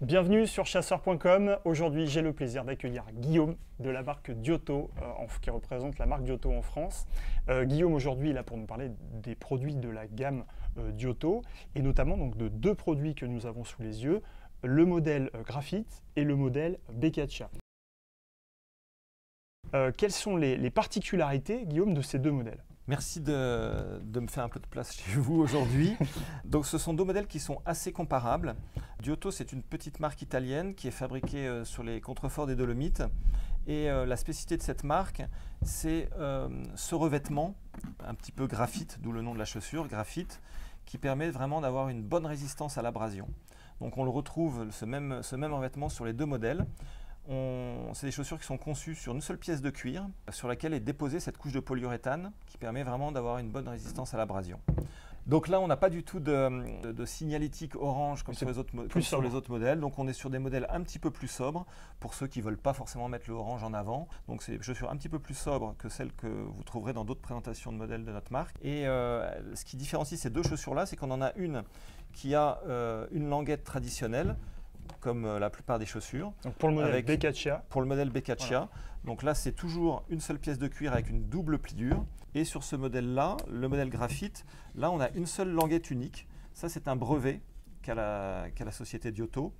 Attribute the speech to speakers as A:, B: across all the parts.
A: Bienvenue sur chasseur.com. Aujourd'hui, j'ai le plaisir d'accueillir Guillaume de la marque Diotto, qui représente la marque Diotto en France. Guillaume, aujourd'hui, est là pour nous parler des produits de la gamme Diotto et notamment donc, de deux produits que nous avons sous les yeux, le modèle Graphite et le modèle Beccacia. Quelles sont les particularités, Guillaume, de ces deux modèles ?
B: Merci de me faire un peu de place chez vous aujourd'hui. Donc, ce sont deux modèles qui sont assez comparables. Diotto, c'est une petite marque italienne qui est fabriquée sur les contreforts des Dolomites. Et la spécificité de cette marque, c'est ce revêtement, un petit peu graphite, d'où le nom de la chaussure, graphite, qui permet vraiment d'avoir une bonne résistance à l'abrasion. Donc, on le retrouve, ce même revêtement sur les deux modèles. C'est des chaussures qui sont conçues sur une seule pièce de cuir sur laquelle est déposée cette couche de polyuréthane qui permet vraiment d'avoir une bonne résistance à l'abrasion. Donc là, on n'a pas du tout de signalétique orange comme sur les autres modèles. Donc on est sur des modèles un petit peu plus sobres pour ceux qui ne veulent pas forcément mettre le orange en avant. Donc c'est des chaussures un petit peu plus sobres que celles que vous trouverez dans d'autres présentations de modèles de notre marque. Et ce qui différencie ces deux chaussures-là, c'est qu'on en a une qui a une languette traditionnelle, comme la plupart des chaussures.
A: Donc pour le modèle Beccacia.
B: Pour le modèle Beccacia. Voilà. Donc là, c'est toujours une seule pièce de cuir avec une double pliure. Et sur ce modèle-là, le modèle Graphite, là, on a une seule languette unique. Ça, c'est un brevet qu'a la société Diotto,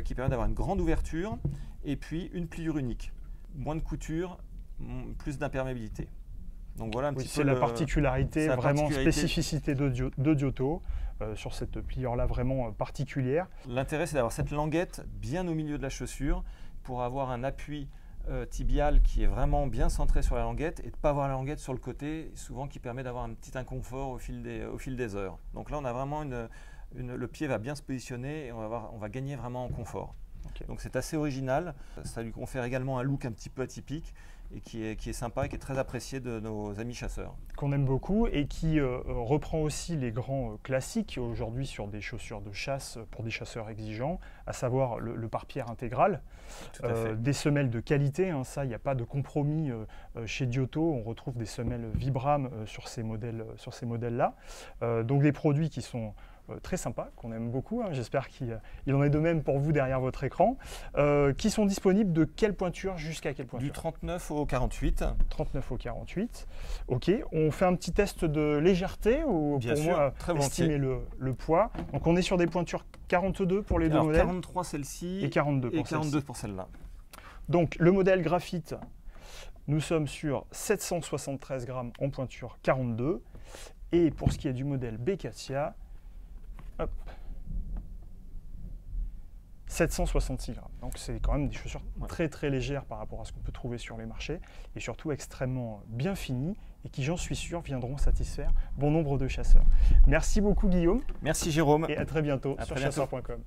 B: qui permet d'avoir une grande ouverture et puis une pliure unique. Moins de couture, plus d'imperméabilité. Donc voilà un petit peu.
A: C'est la particularité, vraiment spécificité de Diotto sur cette pliure-là vraiment particulière.
B: L'intérêt, c'est d'avoir cette languette bien au milieu de la chaussure pour avoir un appui tibial qui est vraiment bien centré sur la languette et de ne pas avoir la languette sur le côté, souvent qui permet d'avoir un petit inconfort au fil des heures. Donc là, on a vraiment le pied va bien se positionner et on va gagner vraiment en confort. Okay. Donc c'est assez original, ça lui confère également un look un petit peu atypique et qui est sympa et qui est très apprécié de nos amis chasseurs.
A: Qu'on aime beaucoup et qui reprend aussi les grands classiques aujourd'hui sur des chaussures de chasse pour des chasseurs exigeants, à savoir le pare-pierre intégral, des semelles de qualité, hein, ça il n'y a pas de compromis chez Diotto, on retrouve des semelles Vibram sur ces modèles-là, donc des produits qui sont très sympa, qu'on aime beaucoup, hein. J'espère qu'il en est de même pour vous derrière votre écran, qui sont disponibles de quelle pointure jusqu'à quelle pointure?
B: Du 39 au 48.
A: 39 au 48, ok. On fait un petit test de légèreté ou
B: bien
A: pour
B: sûr,
A: moi
B: très
A: estimer le poids. Donc on est sur des pointures 42 pour les deux modèles.
B: 43 celle-ci
A: et 42
B: pour celle-là.
A: Donc le modèle Graphite, nous sommes sur 773 grammes en pointure 42 et pour ce qui est du modèle Beccacia, hop, 766 grammes. Donc c'est quand même des chaussures très très légères par rapport à ce qu'on peut trouver sur les marchés et surtout extrêmement bien finies et qui, j'en suis sûr, viendront satisfaire bon nombre de chasseurs. Merci beaucoup Guillaume.
B: Merci Jérôme.
A: Et à très bientôt sur chasseur.com.